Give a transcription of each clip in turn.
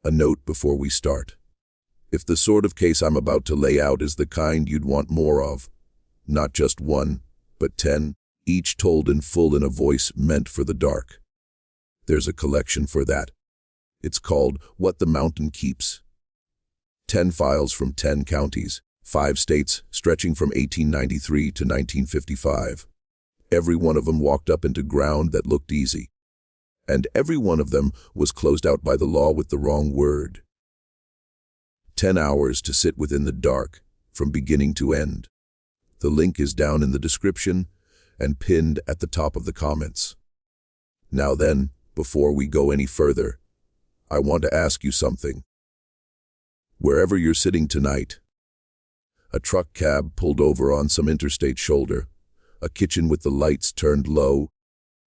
A note before we start. If the sort of case I'm about to lay out is the kind you'd want more of, not just one, but 10, each told in full in a voice meant for the dark, there's a collection for that. It's called What the Mountain Keeps. 10 files from 10 counties, 5 states, stretching from 1893 to 1955. Every one of them walked up into ground that looked easy. And every one of them was closed out by the law with the wrong word. 10 hours to sit within the dark, from beginning to end. The link is down in the description and pinned at the top of the comments. Now then, before we go any further, I want to ask you something. Wherever you're sitting tonight, a truck cab pulled over on some interstate shoulder, a kitchen with the lights turned low,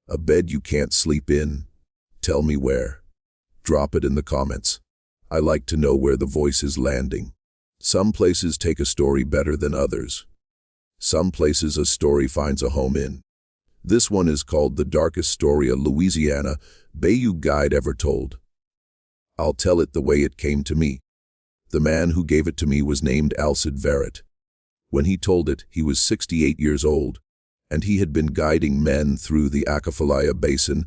a bed you can't sleep in. Tell me where. Drop it in the comments. I like to know where the voice is landing. Some places take a story better than others. Some places a story finds a home in. This one is called The Darkest Story a Louisiana Bayou Guide Ever Told. I'll tell it the way it came to me. The man who gave it to me was named Alcide Verrett. When he told it, he was 68 years old, and he had been guiding men through the Atchafalaya Basin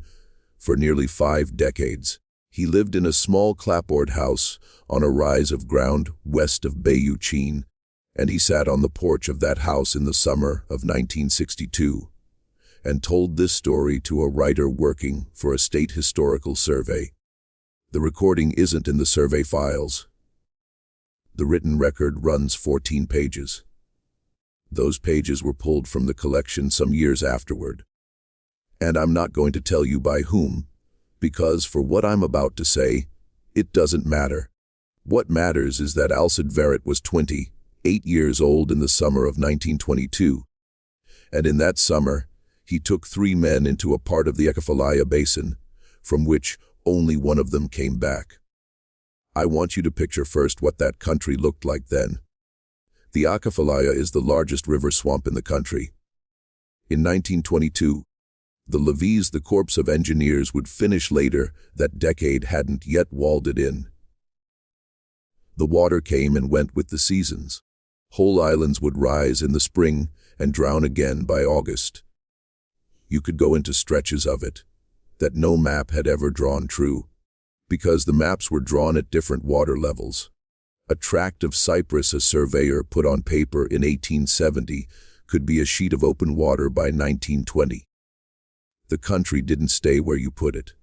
for nearly 5 decades. He lived in a small clapboard house on a rise of ground west of Bayou Chene, and he sat on the porch of that house in the summer of 1962 and told this story to a writer working for a state historical survey. The recording isn't in the survey files. The written record runs 14 pages. Those pages were pulled from the collection some years afterward. And I'm not going to tell you by whom, because for what I'm about to say, it doesn't matter. What matters is that Alcide Verrett was 28 years old in the summer of 1922, and in that summer, he took 3 men into a part of the Atchafalaya Basin, from which only one of them came back. I want you to picture first what that country looked like then. The Atchafalaya is the largest river swamp in the country. In 1922, the levees the Corps of Engineers would finish later that decade hadn't yet walled it in. The water came and went with the seasons. Whole islands would rise in the spring and drown again by August. You could go into stretches of it that no map had ever drawn true, because the maps were drawn at different water levels. A tract of Cyprus a surveyor put on paper in 1870 could be a sheet of open water by 1920. The country didn't stay where you put it.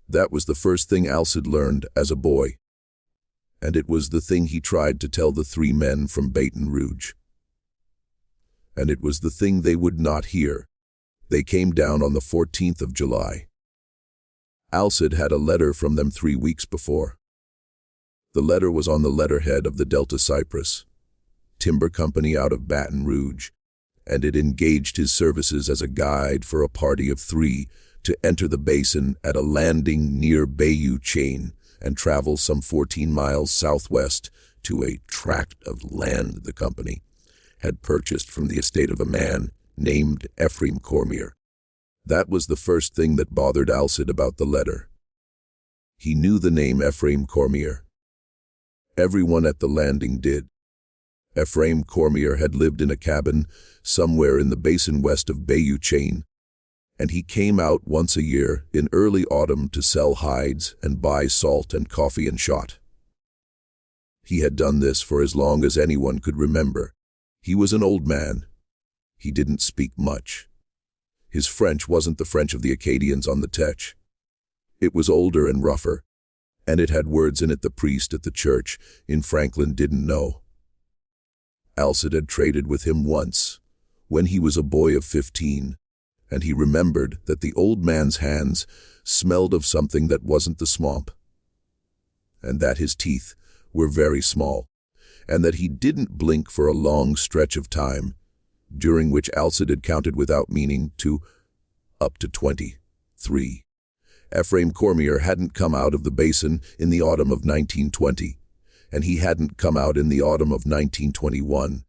That was the first thing Alcide learned as a boy. And it was the thing he tried to tell the 3 men from Baton Rouge. And it was the thing they would not hear. They came down on the 14th of July. Alcide had a letter from them 3 weeks before. The letter was on the letterhead of the Delta Cypress Timber Company out of Baton Rouge, and it engaged his services as a guide for a party of 3 to enter the basin at a landing near Bayou Chene and travel some 14 miles southwest to a tract of land the company had purchased from the estate of a man named Ephraim Cormier. That was the first thing that bothered Alcide about the letter. He knew the name Ephraim Cormier. Everyone at the landing did. Ephraim Cormier had lived in a cabin somewhere in the basin west of Bayou Chene, and he came out once a year in early autumn to sell hides and buy salt and coffee and shot. He had done this for as long as anyone could remember. He was an old man. He didn't speak much. His French wasn't the French of the Acadians on the Tech. It was older and rougher, and it had words in it the priest at the church in Franklin didn't know. Alcide had traded with him once, when he was a boy of 15, and he remembered that the old man's hands smelled of something that wasn't the swamp, and that his teeth were very small, and that he didn't blink for a long stretch of time, during which Alcide had counted without meaning to up to 23. Ephraim Cormier hadn't come out of the basin in the autumn of 1920, and he hadn't come out in the autumn of 1921.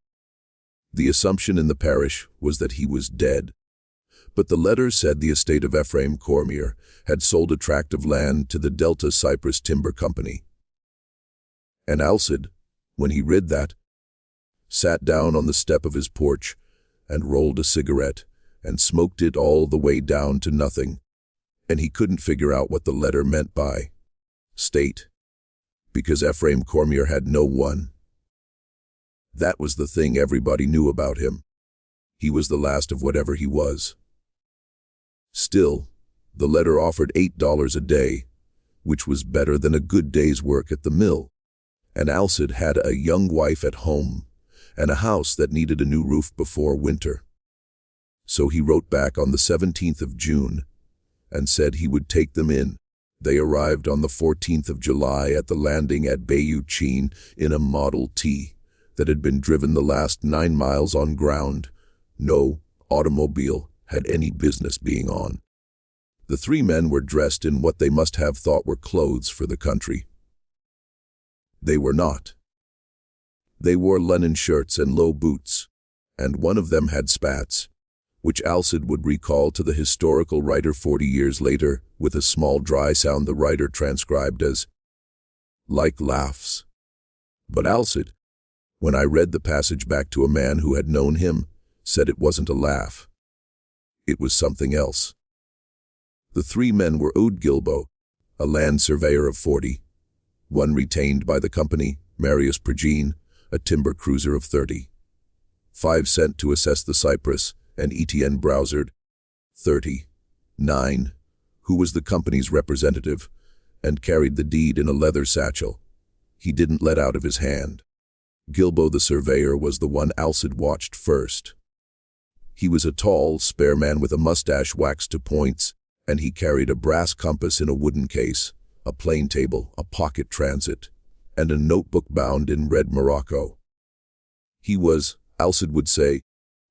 The assumption in the parish was that he was dead, But the letter said the estate of Ephraim Cormier had sold a tract of land to the Delta Cypress Timber Company. And Alcide, when he read that, sat down on the step of his porch and rolled a cigarette and smoked it all the way down to nothing, and he couldn't figure out what the letter meant by state, because Ephraim Cormier had no one. That was the thing everybody knew about him. He was the last of whatever he was. Still, the letter offered $8 a day, which was better than a good day's work at the mill, and Alcide had a young wife at home and a house that needed a new roof before winter. So he wrote back on the 17th of June and said he would take them in. They arrived on the 14th of July at the landing at Bayou Chene in a Model T that had been driven the last 9 miles on ground no automobile had any business being on. The 3 men were dressed in what they must have thought were clothes for the country. They were not. They wore linen shirts and low boots, and one of them had spats, which Alcide would recall to the historical writer 40 years later with a small dry sound the writer transcribed as, like laughs. But Alcide, when I read the passage back to a man who had known him, said it wasn't a laugh. It was something else. The 3 men were Ode Gilbo, a land surveyor of 40, one retained by the company, Marius Progene, a timber cruiser of 30, 5 sent to assess the cypress, and Etienne Brauzard, 39, who was the company's representative, and carried the deed in a leather satchel. He didn't let out of his hand. Gilbo the surveyor was the one Alcide watched first. He was a tall, spare man with a mustache waxed to points, and he carried a brass compass in a wooden case, a plane table, a pocket transit, and a notebook bound in red morocco. He was, Alcide would say,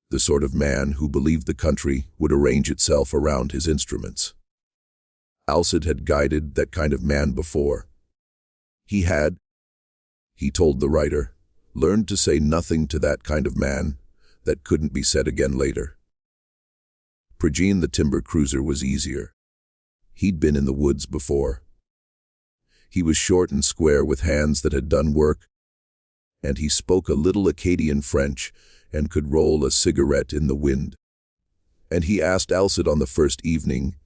the sort of man who believed the country would arrange itself around his instruments. Alcide had guided that kind of man before. He had, he told the writer, learned to say nothing to that kind of man that couldn't be said again later. Progene the timber cruiser was easier. He'd been in the woods before. He was short and square with hands that had done work, and he spoke a little Acadian French and could roll a cigarette in the wind. And he asked Alcide on the first evening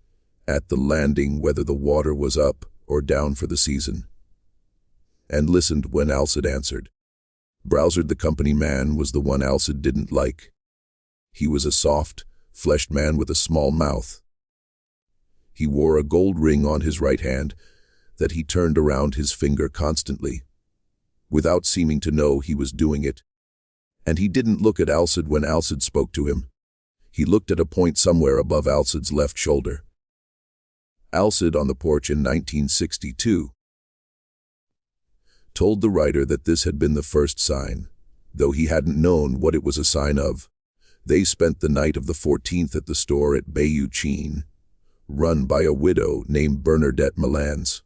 at the landing whether the water was up or down for the season, and listened when Alcide answered. Brauzard the company man was the one Alcide didn't like. He was a soft, fleshed man with a small mouth. He wore a gold ring on his right hand that he turned around his finger constantly, without seeming to know he was doing it. And he didn't look at Alcide when Alcide spoke to him. He looked at a point somewhere above Alcide's left shoulder. Alcide on the porch in 1962 told the writer that this had been the first sign, though he hadn't known what it was a sign of. They spent the night of the 14th at the store at Bayou Chene, run by a widow named Bernadette Malans,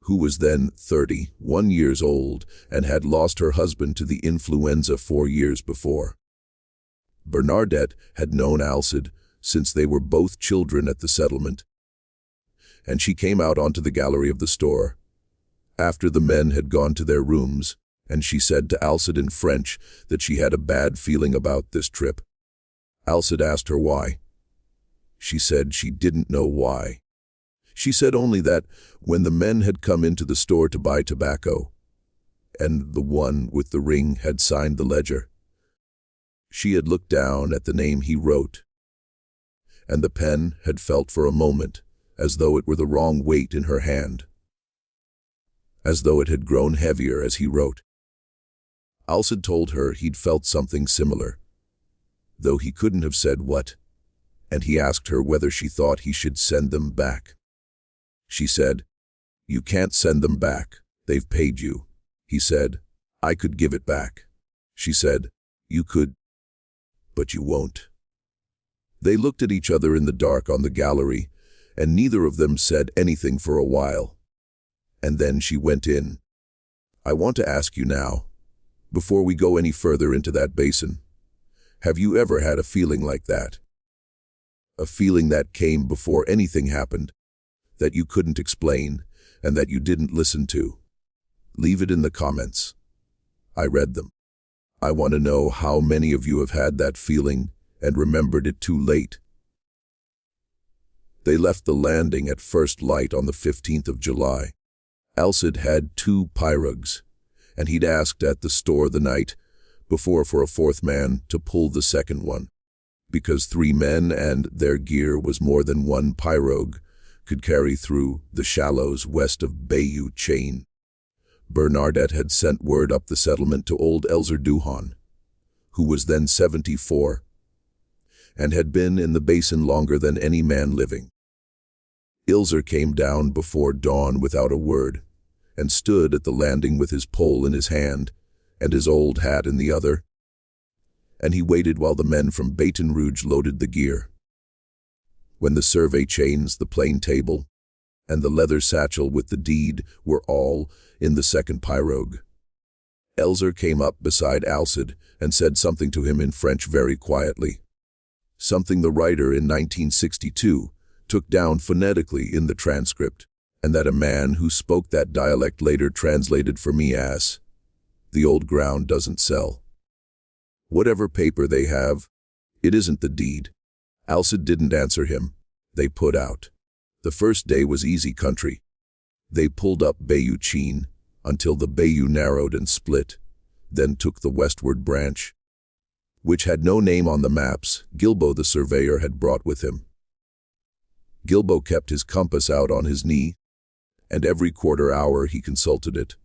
who was then 31 years old and had lost her husband to the influenza 4 years before. Bernadette had known Alcide since they were both children at the settlement, and she came out onto the gallery of the store after the men had gone to their rooms, and she said to Alcide in French that she had a bad feeling about this trip. Alcide asked her why. She said she didn't know why. She said only that when the men had come into the store to buy tobacco, and the one with the ring had signed the ledger, she had looked down at the name he wrote, and the pen had felt for a moment as though it were the wrong weight in her hand, as though it had grown heavier as he wrote. Alcide told her he'd felt something similar, though he couldn't have said what, and he asked her whether she thought he should send them back. She said, "You can't send them back. They've paid you." He said, "I could give it back." She said, "You could, but you won't." They looked at each other in the dark on the gallery, and neither of them said anything for a while. And then she went in. "I want to ask you now, before we go any further into that basin, have you ever had a feeling like that?" a feeling that came before anything happened, that you couldn't explain, and that you didn't listen to. Leave it in the comments. I read them. I want to know how many of you have had that feeling and remembered it too late. They left the landing at first light on the 15th of July. Alcide had 2 pirogues, and he'd asked at the store the night before for a 4th man to pull the second one, because 3 men and their gear was more than 1 pirogue could carry through the shallows west of Bayou Chain. Bernadette had sent word up the settlement to old Elzer Duhon, who was then 74, and had been in the basin longer than any man living. Elzer came down before dawn without a word, and stood at the landing with his pole in his hand and his old hat in the other, and he waited while the men from Baton Rouge loaded the gear. When the survey chains, the plane table, and the leather satchel with the deed were all in the second pirogue, Elzer came up beside Alcide and said something to him in French very quietly, something the writer in 1962 took down phonetically in the transcript, and that a man who spoke that dialect later translated for me as, "The old ground doesn't sell. Whatever paper they have, it isn't the deed." Alcide didn't answer him. They put out. The first day was easy country. They pulled up Bayou Chain until the bayou narrowed and split, then took the westward branch, which had no name on the maps Gilbo the surveyor had brought with him. Gilbo kept his compass out on his knee, and every quarter hour he consulted it,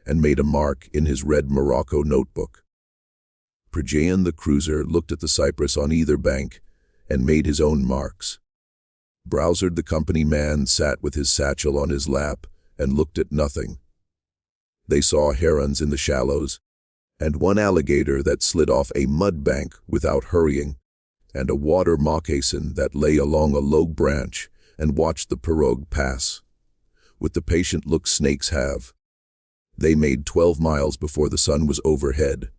and made a mark in his red Morocco notebook. Prejean the cruiser looked at the cypress on either bank and made his own marks. Browsard the company man sat with his satchel on his lap and looked at nothing. They saw herons in the shallows, and 1 alligator that slid off a mud bank without hurrying, and a water moccasin that lay along a low branch and watched the pirogue pass, with the patient look snakes have. They made 12 miles before the sun was overhead.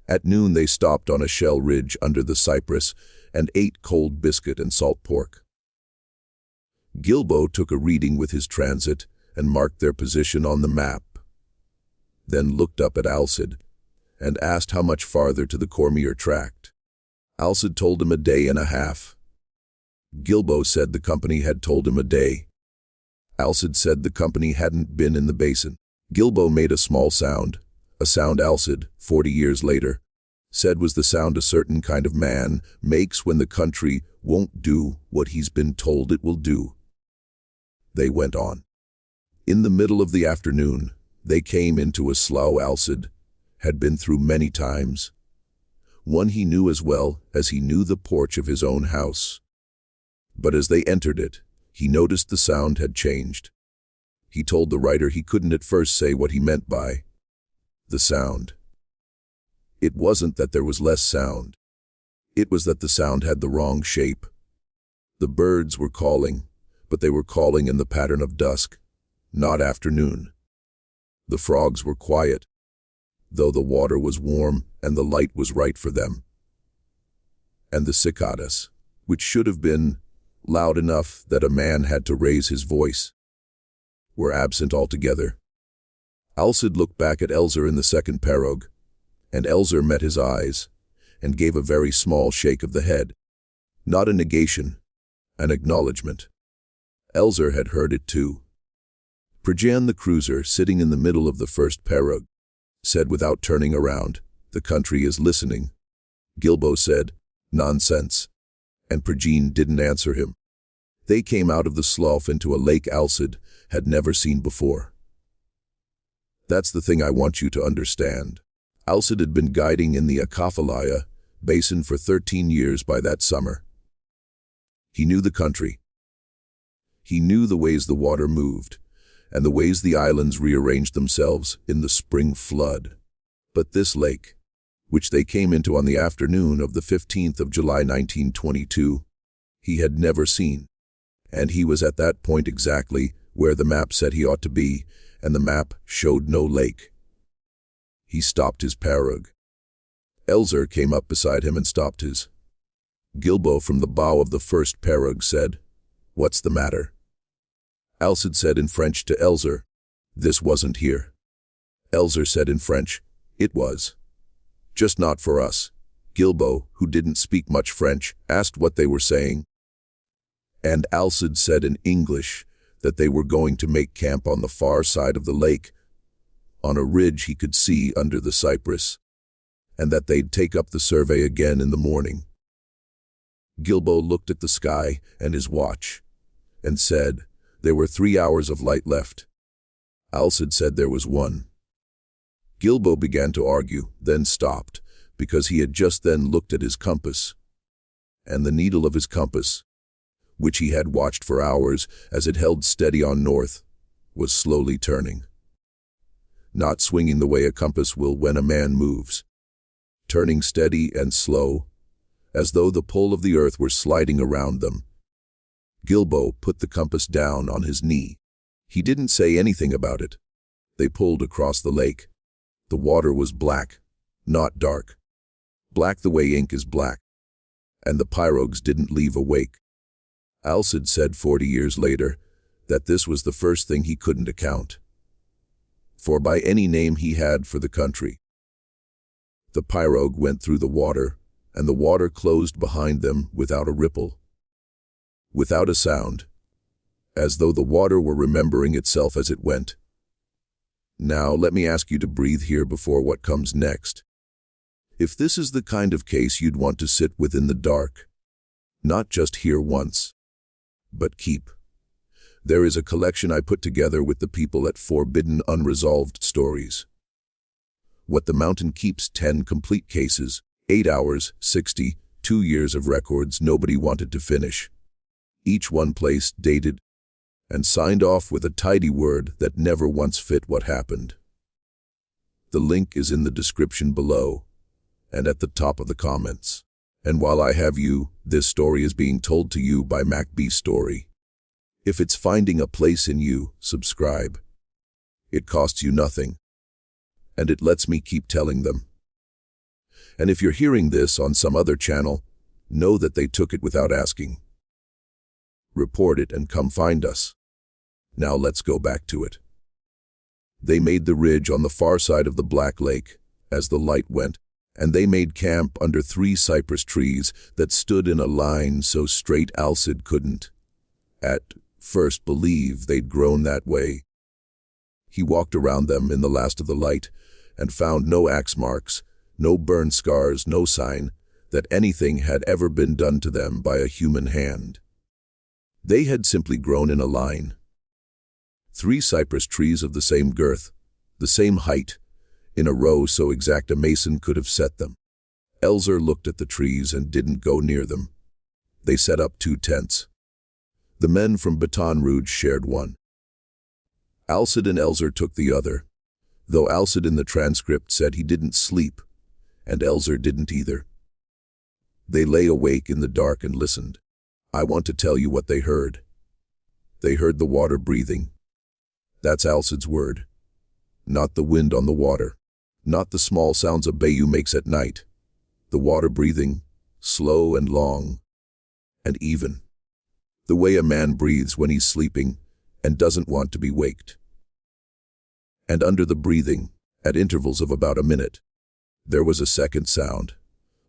At noon they stopped on a shell ridge under the cypress and ate cold biscuit and salt pork. Gilbo took a reading with his transit and marked their position on the map, then looked up at Alcide and asked how much farther to the Cormier tract. Alcide told him a day and a half. Gilbo said the company had told him a day. Alcide said the company hadn't been in the basin. Gilbo made a small sound, a sound Alcide, 40 years later, said was the sound a certain kind of man makes when the country won't do what he's been told it will do. They went on. In the middle of the afternoon, they came into a slough Alcide had been through many times, one he knew as well as he knew the porch of his own house. But as they entered it, he noticed the sound had changed. He told the writer he couldn't at first say what he meant by the sound. It wasn't that there was less sound. It was that the sound had the wrong shape. The birds were calling, but they were calling in the pattern of dusk, not afternoon. The frogs were quiet, though the water was warm and the light was right for them. And the cicadas, which should have been loud enough that a man had to raise his voice, were absent altogether. Alcide looked back at Elzer in the second pirogue, and Elzer met his eyes and gave a very small shake of the head. Not a negation, an acknowledgement. Elzer had heard it too. Prejean the cruiser, sitting in the middle of the first pirogue, said without turning around, "The country is listening." Gilbo said, "Nonsense," and Prejean didn't answer him. They came out of the slough into a lake Alcide had never seen before. That's the thing I want you to understand. Alcide had been guiding in the Acapulco basin for 13 years by that summer. He knew the country. He knew the ways the water moved, and the ways the islands rearranged themselves in the spring flood. But this lake, which they came into on the afternoon of the 15th of July 1922, he had never seen, and he was at that point exactly where the map said he ought to be, and the map showed no lake. He stopped his pirogue. Elzer came up beside him and stopped his. Gilbo from the bow of the first pirogue said, "What's the matter?" Alcide said in French to Elzer, "This wasn't here." Elzer said in French, "It was. Just not for us." Gilbo, who didn't speak much French, asked what they were saying. And Alcide said in English that they were going to make camp on the far side of the lake, on a ridge he could see under the cypress, and that they'd take up the survey again in the morning. Gilbo looked at the sky and his watch, and said there were 3 hours of light left. Alcide said there was 1. Gilbo began to argue, then stopped, because he had just then looked at his compass. And the needle of his compass, which he had watched for hours as it held steady on north, was slowly turning. Not swinging the way a compass will when a man moves. Turning steady and slow, as though the pole of the earth were sliding around them. Gilbo put the compass down on his knee. He didn't say anything about it. They pulled across the lake. The water was black, not dark. Black the way ink is black. And the pirogues didn't leave a wake. Alcide said 40 years later that this was the first thing he couldn't account for by any name he had for the country. The pirogue went through the water, and the water closed behind them without a ripple, without a sound, as though the water were remembering itself as it went. Now let me ask you to breathe here before what comes next. If this is the kind of case you'd want to sit with in the dark, not just hear once, but keep. There is a collection I put together with the people at Forbidden Unresolved Stories. What the Mountain Keeps: 10 complete cases, 8 hours, 60, 2 years of records nobody wanted to finish. Each one placed, dated, and signed off with a tidy word that never once fit what happened. The link is in the description below, and at the top of the comments. And while I have you, this story is being told to you by MacB Story. If it's finding a place in you, subscribe. It costs you nothing, and it lets me keep telling them. And if you're hearing this on some other channel, know that they took it without asking. Report it and come find us. Now let's go back to it. They made the ridge on the far side of the Black Lake as the light went, and they made camp under 3 cypress trees that stood in a line so straight Alcide couldn't, at first, believe they'd grown that way. He walked around them in the last of the light and found no axe marks, no burn scars, no sign that anything had ever been done to them by a human hand. They had simply grown in a line. 3 cypress trees of the same girth, the same height, in a row so exact a mason could have set them. Elzer looked at the trees and didn't go near them. They set up 2 tents. The men from Baton Rouge shared one. Alcide and Elzer took the other, though Alcide in the transcript said he didn't sleep, and Elzer didn't either. They lay awake in the dark and listened. I want to tell you what they heard. They heard the water breathing. That's Alcide's word. Not the wind on the water. Not the small sounds a bayou makes at night. The water breathing, slow and long, and even. The way a man breathes when he's sleeping and doesn't want to be waked. And under the breathing, at intervals of about a minute, there was a second sound,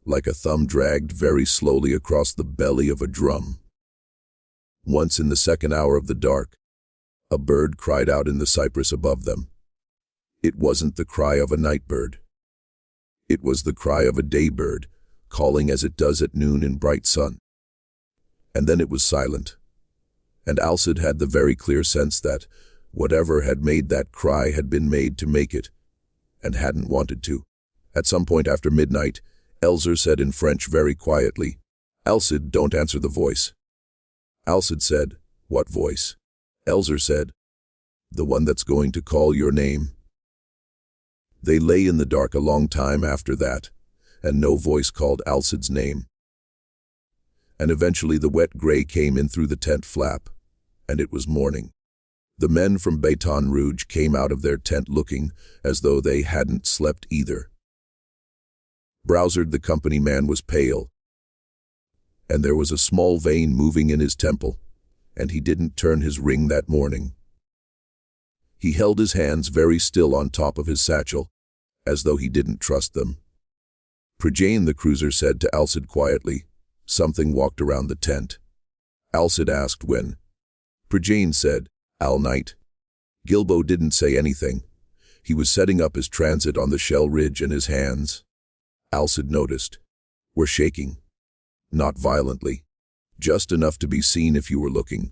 like a thumb dragged very slowly across the belly of a drum. Once in the second hour of the dark, a bird cried out in the cypress above them. It wasn't the cry of a night bird. It was the cry of a day bird, calling as it does at noon in bright sun. And then it was silent, and Alcide had the very clear sense that whatever had made that cry had been made to make it, and hadn't wanted to. At some point after midnight, Elzer said in French very quietly, "Alcide, don't answer the voice." Alcide said, "What voice?" Elzer said, "The one that's going to call your name." They lay in the dark a long time after that, and no voice called Alcide's name. And eventually the wet gray came in through the tent flap, and it was morning. The men from Baton Rouge came out of their tent looking as though they hadn't slept either. Browsard, the company man, was pale, and there was a small vein moving in his temple, and he didn't turn his ring that morning. He held his hands very still on top of his satchel, as though he didn't trust them. Pryjane the cruiser said to Alcid quietly. Something walked around the tent. Alcid asked when. Pryjane said, "All night." Gilbo didn't say anything. He was setting up his transit on the shell ridge, and his hands, Alcid noticed, were shaking. Not violently, just enough to be seen if you were looking.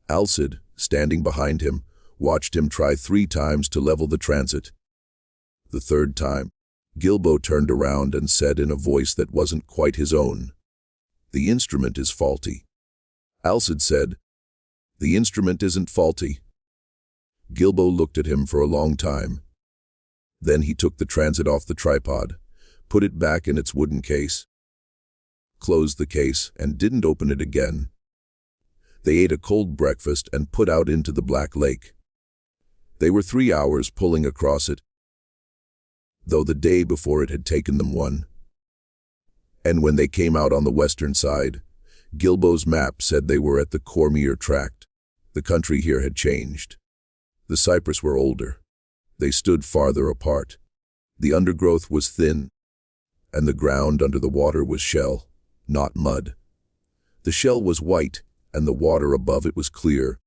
Alcid, standing behind him, watched him try 3 times to level the transit. The 3rd time, Gilbo turned around and said in a voice that wasn't quite his own, "The instrument is faulty." Alcid said, "The instrument isn't faulty." Gilbo looked at him for a long time. Then he took the transit off the tripod, put it back in its wooden case, closed the case, and didn't open it again. They ate a cold breakfast and put out into the Black Lake. They were 3 hours pulling across it, though the day before it had taken them 1. And when they came out on the western side, Gilbo's map said they were at the Cormier Tract. The country here had changed. The cypress were older. They stood farther apart. The undergrowth was thin, and the ground under the water was shell, not mud. The shell was white, and the water above it was clear,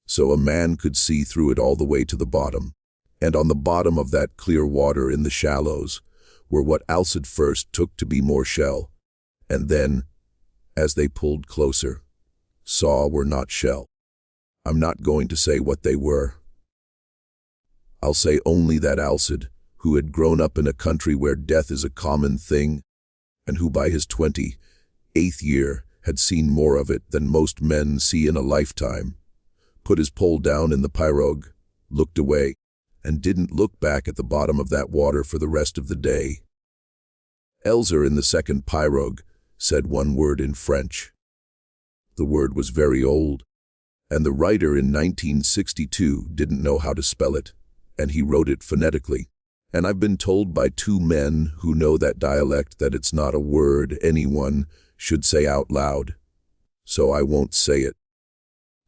so a man could see through it all the way to the bottom. And on the bottom of that clear water in the shallows were what Alcid first took to be more shell, and then, as they pulled closer, saw were not shell. I'm not going to say what they were. I'll say only that Alcid, who had grown up in a country where death is a common thing, and who by his 28th year had seen more of it than most men see in a lifetime, put his pole down in the pirogue, looked away, and didn't look back at the bottom of that water for the rest of the day. Elzer in the second pirogue said 1 word in French. The word was very old, and the writer in 1962 didn't know how to spell it, and he wrote it phonetically. And I've been told by 2 men who know that dialect that it's not a word anyone should say out loud, so I won't say it.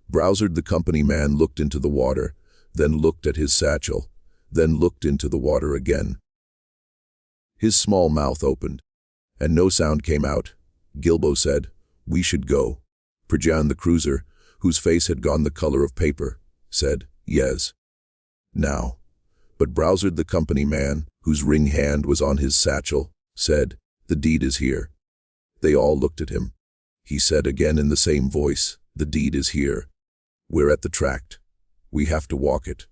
Browsard the company man looked into the water, then looked at his satchel, then looked into the water again. His small mouth opened, and no sound came out. Gilbo said, "We should go." Pryjane the cruiser, whose face had gone the color of paper, said, "Yes." Now. But Browsard the company man, whose ring hand was on his satchel, said, "The deed is here." They all looked at him. He said again in the same voice, "The deed is here. We're at the tract. We have to walk it."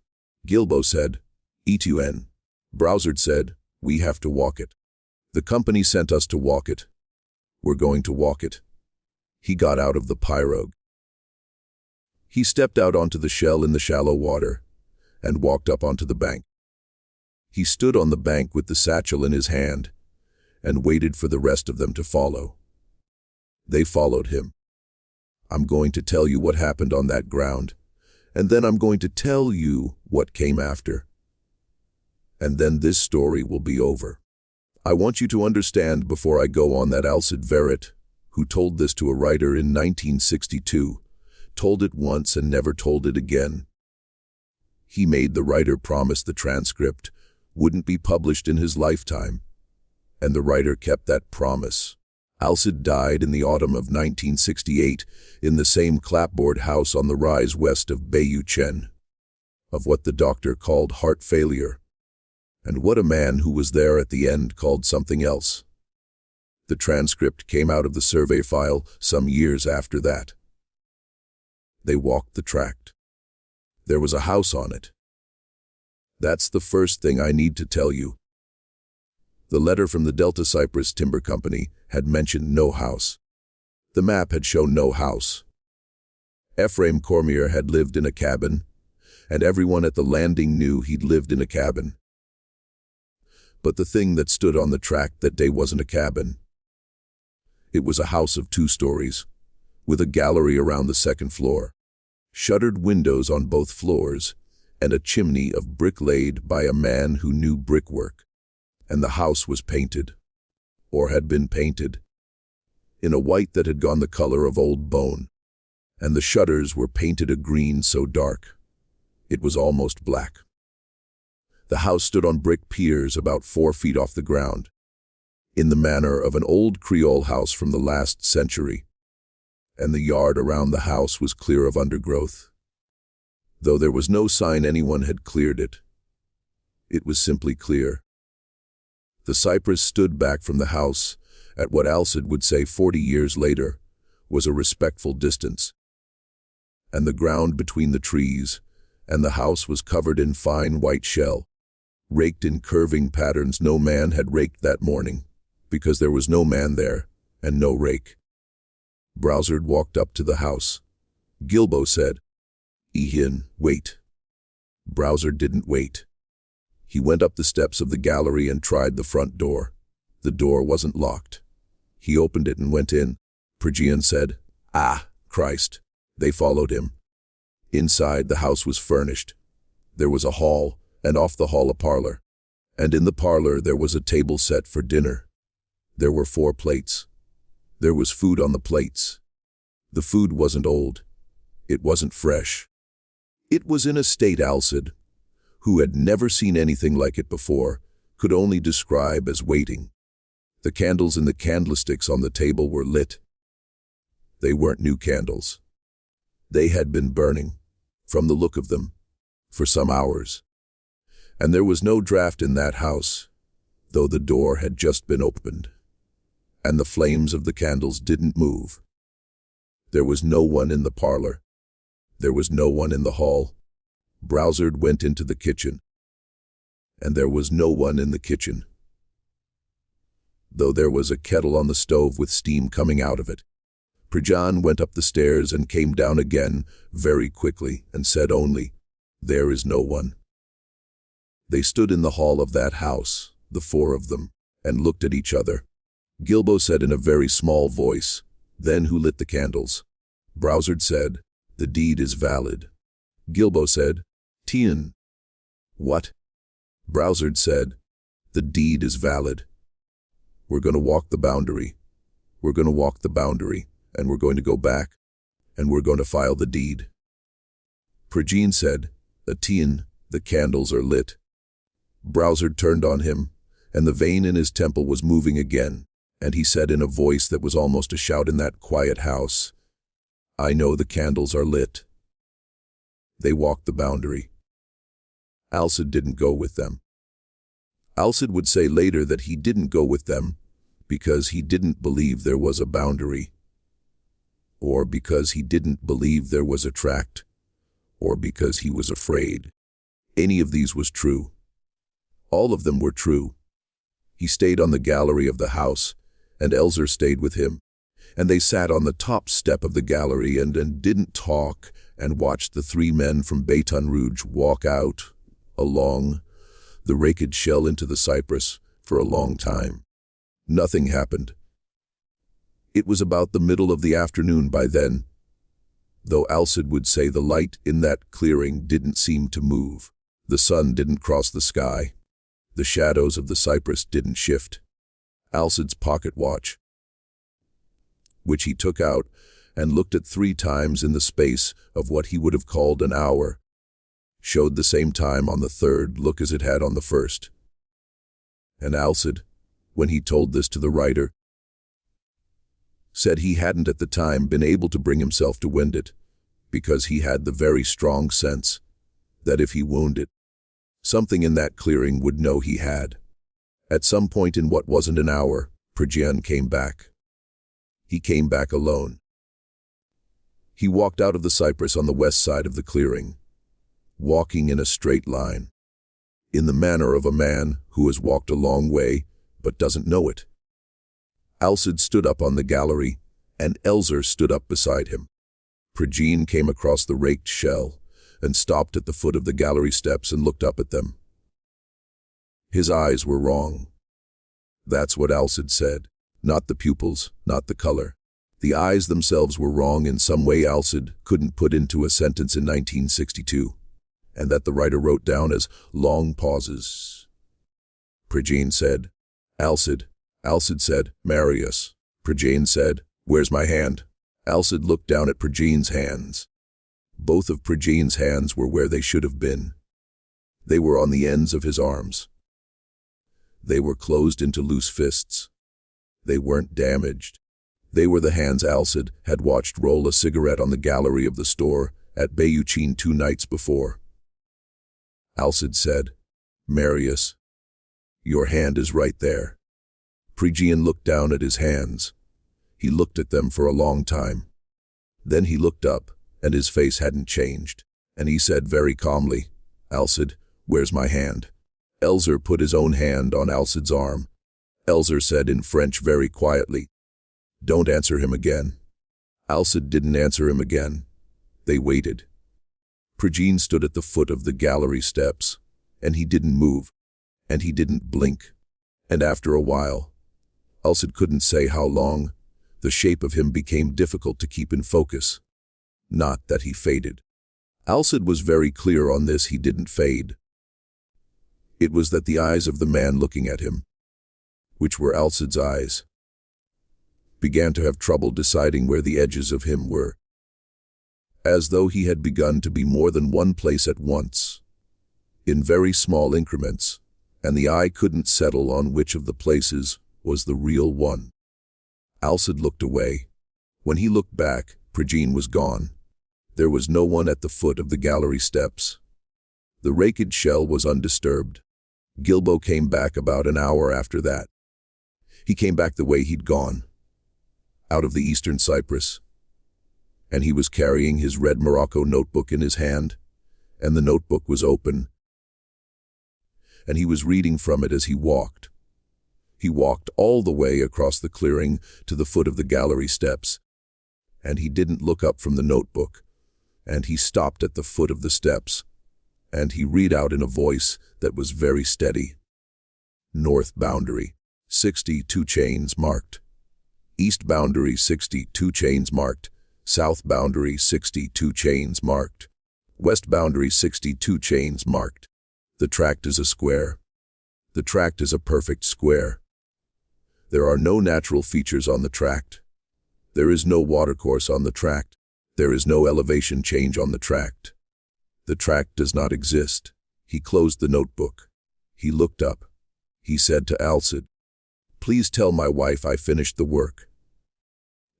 Gilbo said, "E2N." Browsard said, "We have to walk it. The company sent us to walk it. We're going to walk it." He got out of the pirogue. He stepped out onto the shell in the shallow water and walked up onto the bank. He stood on the bank with the satchel in his hand and waited for the rest of them to follow. They followed him. I'm going to tell you what happened on that ground, and then I'm going to tell you what came after. And then this story will be over. I want you to understand before I go on that Alcid Verret, who told this to a writer in 1962, told it once and never told it again. He made the writer promise the transcript wouldn't be published in his lifetime, and the writer kept that promise. Alcid died in the autumn of 1968 in the same clapboard house on the rise west of Bayou Chen, of what the doctor called heart failure, and what a man who was there at the end called something else. The transcript came out of the survey file some years after that. They walked the tract. There was a house on it. That's the first thing I need to tell you. The letter from the Delta Cypress Timber Company had mentioned no house. The map had shown no house. Ephraim Cormier had lived in a cabin, and everyone at the landing knew he'd lived in a cabin. But the thing that stood on the tract that day wasn't a cabin. It was a house of 2 stories, with a gallery around the 2nd floor, shuttered windows on both floors, and a chimney of brick laid by a man who knew brickwork. And the house was painted, or had been painted. in a white that had gone the color of old bone, and the shutters were painted a green so dark it was almost black. The house stood on brick piers about 4 feet off the ground, in the manner of an old Creole house from the last century, and the yard around the house was clear of undergrowth. Though there was no sign anyone had cleared it, it was simply clear. The cypress stood back from the house at what Alcide would say 40 years later was a respectful distance, and the ground between the trees and the house was covered in fine white shell, raked in curving patterns no man had raked that morning, because there was no man there and no rake. Browsard walked up to the house. Gilbo said, "Ian, wait." Browsard didn't wait. He went up the steps of the gallery and tried the front door. The door wasn't locked. He opened it and went in. Prejean said, "Ah, Christ." They followed him. Inside, the house was furnished. There was a hall, and off the hall a parlor. And in the parlor there was a table set for dinner. There were 4 plates. There was food on the plates. The food wasn't old. It wasn't fresh. It was in a state Alcide, who had never seen anything like it before, could only describe as waiting. The candles in the candlesticks on the table were lit. They weren't new candles. They had been burning, from the look of them, for some hours. And there was no draft in that house, though the door had just been opened. And the flames of the candles didn't move. There was no one in the parlor. There was no one in the hall. Browsard went into the kitchen, and there was no one in the kitchen, though there was a kettle on the stove with steam coming out of it. Prejean went up the stairs and came down again very quickly and said only, "There is no one." They stood in the hall of that house, the 4 of them, and looked at each other. Gilbo said in a very small voice, "Then who lit the candles?" Browsard said, "The deed is valid." Gilbo said, "Tien." "What?" Browsard said, "The deed is valid. We're going to walk the boundary. We're going to walk the boundary, and we're going to go back, and we're going to file the deed." Prejean said, "Tien, the candles are lit." Browsard turned on him, and the vein in his temple was moving again, and he said in a voice that was almost a shout in that quiet house, "I know the candles are lit." They walked the boundary. Alcide didn't go with them. Alcide would say later that he didn't go with them because he didn't believe there was a boundary, or because he didn't believe there was a tract, or because he was afraid. Any of these was true. All of them were true. He stayed on the gallery of the house, and Elzer stayed with him, and they sat on the top step of the gallery and didn't talk and watched the 3 men from Baton Rouge walk out, along the raked shell into the cypress, for a long time. Nothing happened. It was about the middle of the afternoon by then, though Alcide would say the light in that clearing didn't seem to move. The sun didn't cross the sky. The shadows of the cypress didn't shift. Alcide's pocket watch, which he took out and looked at 3 times in the space of what he would have called an hour, showed the same time on the 3rd look as it had on the 1st. And Alcide, when he told this to the writer, said he hadn't at the time been able to bring himself to wind it, because he had the very strong sense that if he wound it, something in that clearing would know he had. At some point in what wasn't an hour, Prejean came back. He came back alone. He walked out of the cypress on the west side of the clearing, walking in a straight line, in the manner of a man who has walked a long way but doesn't know it. Alcide stood up on the gallery, and Elzer stood up beside him. Prejean came across the raked shell and stopped at the foot of the gallery steps and looked up at them. His eyes were wrong. That's what Alcide said. Not the pupils, not the color. The eyes themselves were wrong in some way Alcide couldn't put into a sentence in 1962, and that the writer wrote down as long pauses. Prejean said, "Alcide." Alcide said, "Marry us." Prejean said, Where's my hand? Alcid looked down at Prejean's hands. Both of Prejean's hands were where they should have been. They were on the ends of his arms. They were closed into loose fists. They weren't damaged. They were the hands Alcid had watched roll a cigarette on the gallery of the store at Bayuchin 2 nights before. Alcid said, "Marius, your hand is right there." Prejean looked down at his hands. He looked at them for a long time. Then he looked up, and his face hadn't changed, and he said very calmly, "Alcid, where's my hand?" Elzer put his own hand on Alcid's arm. Elzer said in French very quietly, "Don't answer him again." Alcid didn't answer him again. They waited. Prejean stood at the foot of the gallery steps, and he didn't move, and he didn't blink. And after a while, Alcid couldn't say how long, the shape of him became difficult to keep in focus. Not that he faded. Alcid was very clear on this: he didn't fade. It was that the eyes of the man looking at him, which were Alcid's eyes, began to have trouble deciding where the edges of him were. As though he had begun to be more than one place at once, in very small increments, and the eye couldn't settle on which of the places was the real one. Alcid looked away. When he looked back, Prejean was gone. There was no one at the foot of the gallery steps. The raked shell was undisturbed. Gilbo came back about an hour after that. He came back the way he'd gone, out of the eastern Cyprus. And he was carrying his red Morocco notebook in his hand, and the notebook was open. And he was reading from it as he walked. He walked all the way across the clearing to the foot of the gallery steps, and he didn't look up from the notebook, and he stopped at the foot of the steps, and he read out in a voice that was very steady. North boundary, 62 chains marked. East boundary, 62 chains marked. South boundary, 62 chains marked. West boundary, 62 chains marked. The tract is a square. The tract is a perfect square. There are no natural features on the tract. There is no watercourse on the tract. There is no elevation change on the tract. The tract does not exist. He closed the notebook. He looked up. He said to Alcid, "Please tell my wife I finished the work."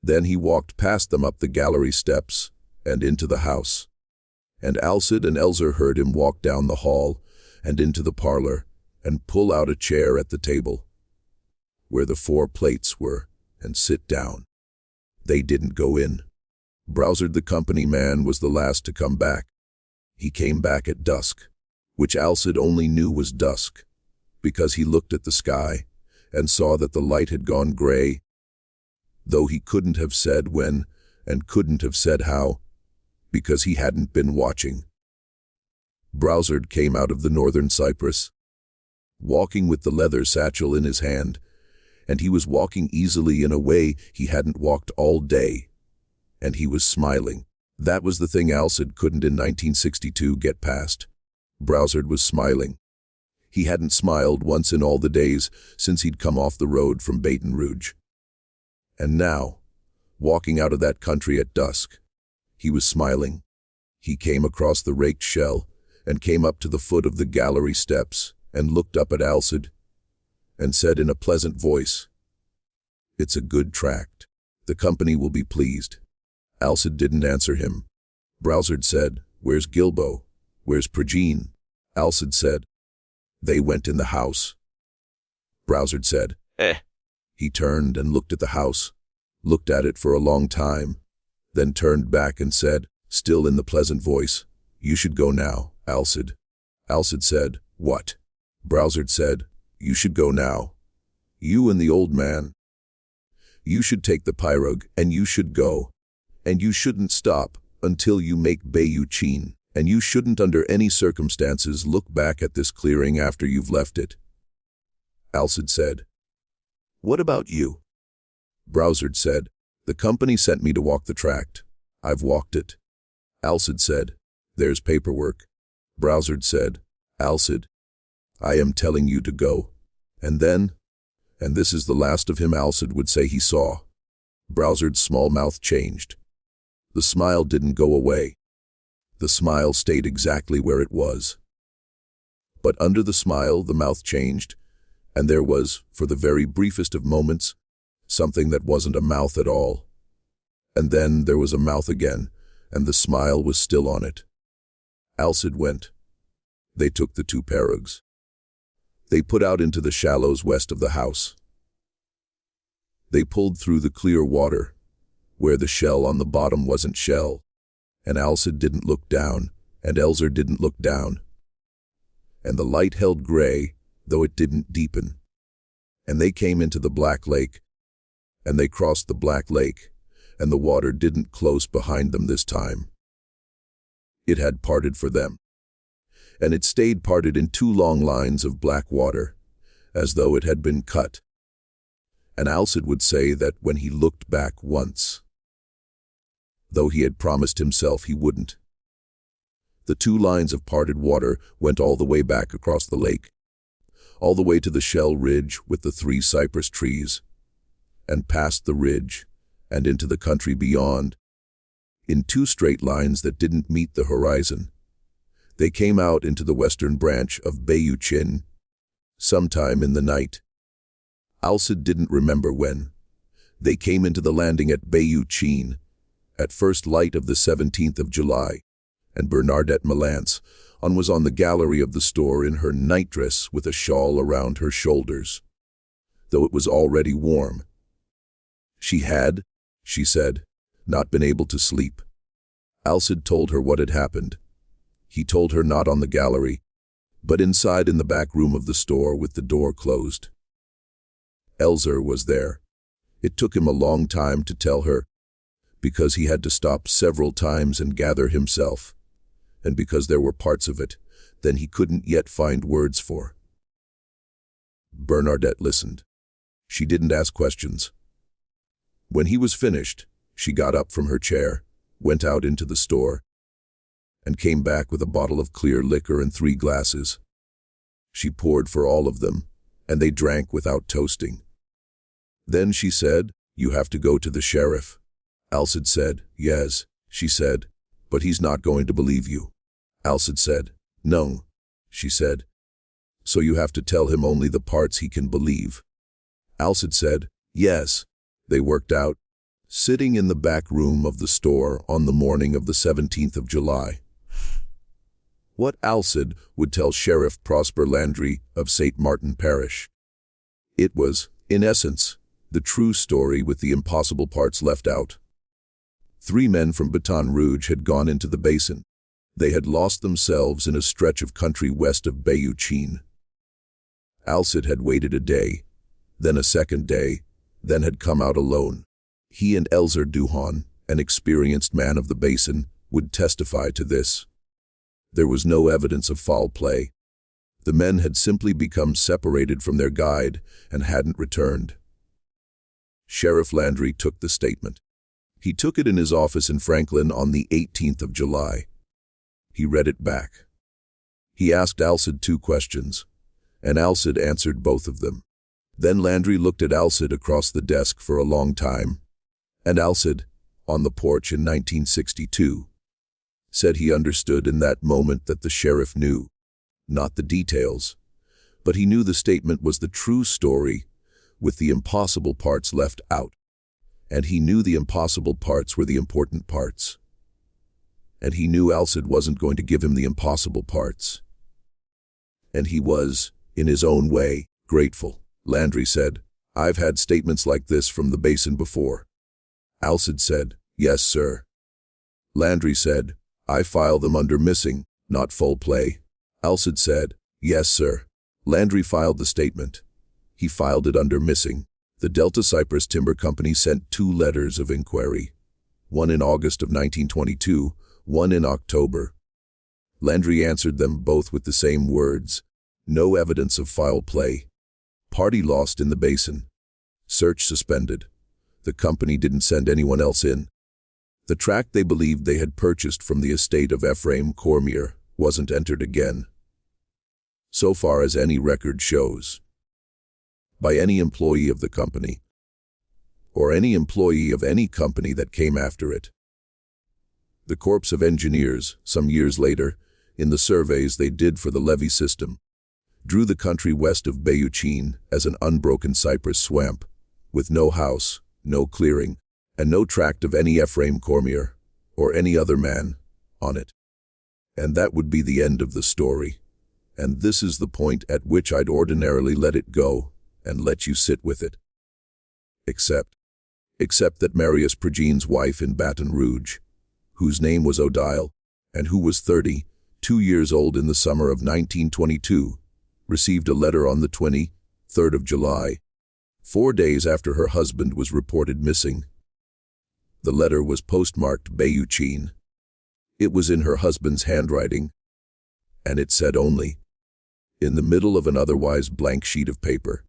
Then he walked past them up the gallery steps and into the house. And Alcid and Elzer heard him walk down the hall and into the parlor and pull out a chair at the table, where the 4 plates were, and sit down. They didn't go in. Browsard, the company man, was the last to come back. He came back at dusk, which Alcid only knew was dusk, because he looked at the sky and saw that the light had gone gray, though he couldn't have said when and couldn't have said how, because he hadn't been watching. Browsard came out of the northern Cyprus, walking with the leather satchel in his hand, and he was walking easily in a way he hadn't walked all day, and he was smiling. That was the thing Alcid couldn't in 1962 get past. Browsard was smiling. He hadn't smiled once in all the days since he'd come off the road from Baton Rouge. And now, walking out of that country at dusk, he was smiling. He came across the raked shell and came up to the foot of the gallery steps and looked up at Alcid and said in a pleasant voice, "It's a good tract. The company will be pleased." Alcid didn't answer him. Browsard said, "Where's Gilbo? Where's Prejean?" Alcid said, "They went in the house." Browsard said, He turned and looked at the house, looked at it for a long time, then turned back and said, still in the pleasant voice, "You should go now, Alcid." Alcid said, "What?" Browsard said, "You should go now. You and the old man. You should take the pirogue and you should go. And you shouldn't stop until you make Bayuchin. And you shouldn't under any circumstances look back at this clearing after you've left it." Alcid said, "What about you?" Browsard said, "The company sent me to walk the tract. I've walked it." Alcid said, "There's paperwork." Browsard said, "Alcid, I am telling you to go." And then, and this is the last of him Alcid would say he saw, Browser's small mouth changed. The smile didn't go away. The smile stayed exactly where it was. But under the smile, the mouth changed, and there was, for the very briefest of moments, something that wasn't a mouth at all. And then there was a mouth again, and the smile was still on it. Alcid went. They took the two pirogues. They put out into the shallows west of the house. They pulled through the clear water, where the shell on the bottom wasn't shell, and Alcid didn't look down, and Elzer didn't look down. And the light held gray, though it didn't deepen. And they came into the Black Lake, and they crossed the Black Lake, and the water didn't close behind them this time. It had parted for them. And it stayed parted in two long lines of black water, as though it had been cut. And Alcid would say that when he looked back once, though he had promised himself he wouldn't. The two lines of parted water went all the way back across the lake, all the way to the shell ridge with the 3 cypress trees, and past the ridge and into the country beyond, in 2 straight lines that didn't meet the horizon. They came out into the western branch of Bayou Chin, sometime in the night. Alcid didn't remember when. They came into the landing at Bayou Chin, at first light of the 17th of July, and Bernadette Malance was on the gallery of the store in her nightdress with a shawl around her shoulders, though it was already warm. She had, she said, not been able to sleep. Alcid told her what had happened. He told her not on the gallery, but inside in the back room of the store with the door closed. Elzer was there. It took him a long time to tell her, because he had to stop several times and gather himself, and because there were parts of it that he couldn't yet find words for. Bernadette listened. She didn't ask questions. When he was finished, she got up from her chair, went out into the store, and came back with a bottle of clear liquor and 3 glasses. She poured for all of them, and they drank without toasting. Then she said, "You have to go to the sheriff." Alcid said, "Yes," she said, "but he's not going to believe you." Alcid said, "No," she said, "so you have to tell him only the parts he can believe." Alcid said, "Yes." They worked out, sitting in the back room of the store on the morning of the 17th of July. What Alcid would tell Sheriff Prosper Landry of St. Martin Parish. It was, in essence, the true story with the impossible parts left out. 3 men from Baton Rouge had gone into the basin. They had lost themselves in a stretch of country west of Bayou Chin. Alcid had waited a day, then a second day, then had come out alone. He and Elzer Duhan, an experienced man of the basin, would testify to this. There was no evidence of foul play. The men had simply become separated from their guide and hadn't returned. Sheriff Landry took the statement. He took it in his office in Franklin on the 18th of July. He read it back. He asked Alcid 2 questions, and Alcid answered both of them. Then Landry looked at Alcid across the desk for a long time, and Alcid, on the porch in 1962, said he understood in that moment that the sheriff knew, not the details, but he knew the statement was the true story with the impossible parts left out, and he knew the impossible parts were the important parts. And he knew Alcid wasn't going to give him the impossible parts. And he was, in his own way, grateful. Landry said, "I've had statements like this from the basin before." Alcid said, "Yes, sir." Landry said, "I file them under missing, not full play." Alcid said, "Yes, sir." Landry filed the statement. He filed it under missing. The Delta Cypress Timber Company sent 2 letters of inquiry, one in August of 1922, one in October. Landry answered them both with the same words: no evidence of foul play. Party lost in the basin. Search suspended. The company didn't send anyone else in. The tract they believed they had purchased from the estate of Ephraim Cormier wasn't entered again, so far as any record shows, by any employee of the company. or any employee of any company that came after it. The Corps of Engineers, some years later, in the surveys they did for the levee system, drew the country west of Bayouchin as an unbroken cypress swamp, with no house, no clearing, and no tract of any Ephraim Cormier, or any other man, on it. And that would be the end of the story. And this is the point at which I'd ordinarily let it go, and let you sit with it. Except that Marius Prejean's wife in Baton Rouge, whose name was Odile, and who was 32 years old in the summer of 1922, received a letter on the 23rd of July, 4 days after her husband was reported missing. The letter was postmarked Bayouchin. It was in her husband's handwriting, and it said only, in the middle of an otherwise blank sheet of paper,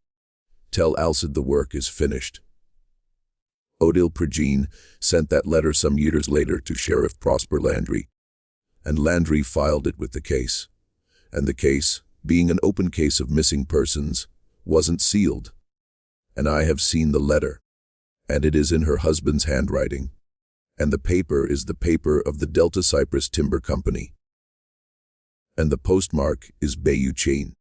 "Tell Alcide the work is finished." Odile Prejean sent that letter some years later to Sheriff Prosper Landry, and Landry filed it with the case. And the case, being an open case of missing persons, wasn't sealed. And I have seen the letter, and it is in her husband's handwriting, and the paper is the paper of the Delta Cypress Timber Company. And the postmark is Bayouchin,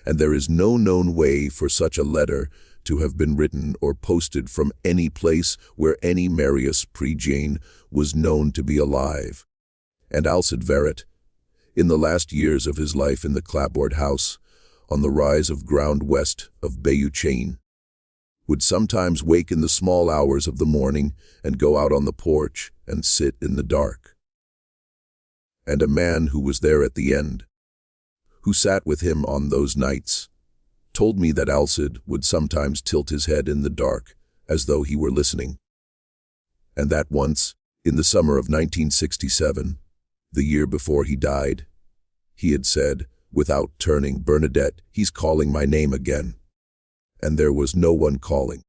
and there is no known way for such a letter to have been written or posted from any place where any Marius Prejean was known to be alive. And Alcide Verret, in the last years of his life in the clapboard house, on the rise of ground west of Bayouchin, would sometimes wake in the small hours of the morning and go out on the porch and sit in the dark. And a man who was there at the end, who sat with him on those nights, told me that Alcide would sometimes tilt his head in the dark as though he were listening. And that once, in the summer of 1967, the year before he died, he had said, without turning, "Bernadette, he's calling my name again." And there was no one calling.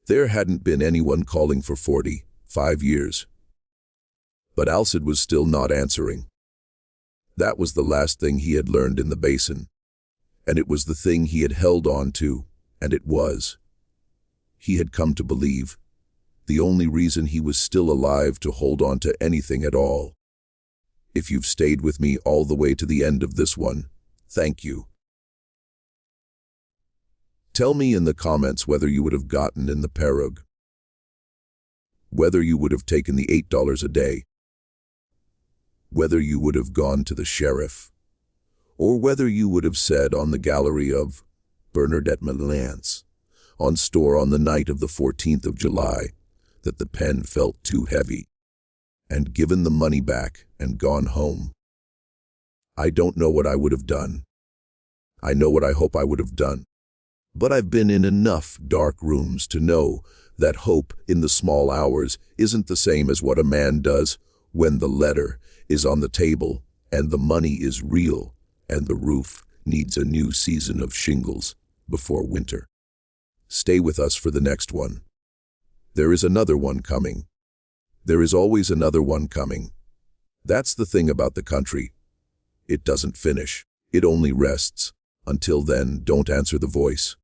There hadn't been anyone calling for 45 years. But Alcide was still not answering. That was the last thing he had learned in the basin. And it was the thing he had held on to, and it was, he had come to believe, the only reason he was still alive to hold on to anything at all. If you've stayed with me all the way to the end of this one, thank you. Tell me in the comments whether you would have gotten in the pirogue, whether you would have taken the $8 a day, whether you would have gone to the sheriff, or whether you would have said on the gallery of Bernadette Malance on store on the night of the 14th of July that the pen felt too heavy, and given the money back and gone home. I don't know what I would have done. I know what I hope I would have done. But I've been in enough dark rooms to know that hope in the small hours isn't the same as what a man does when the letter is on the table and the money is real and the roof needs a new season of shingles before winter. Stay with us for the next one. There is another one coming. There is always another one coming. That's the thing about the country. It doesn't finish. It only rests. Until then, don't answer the voice.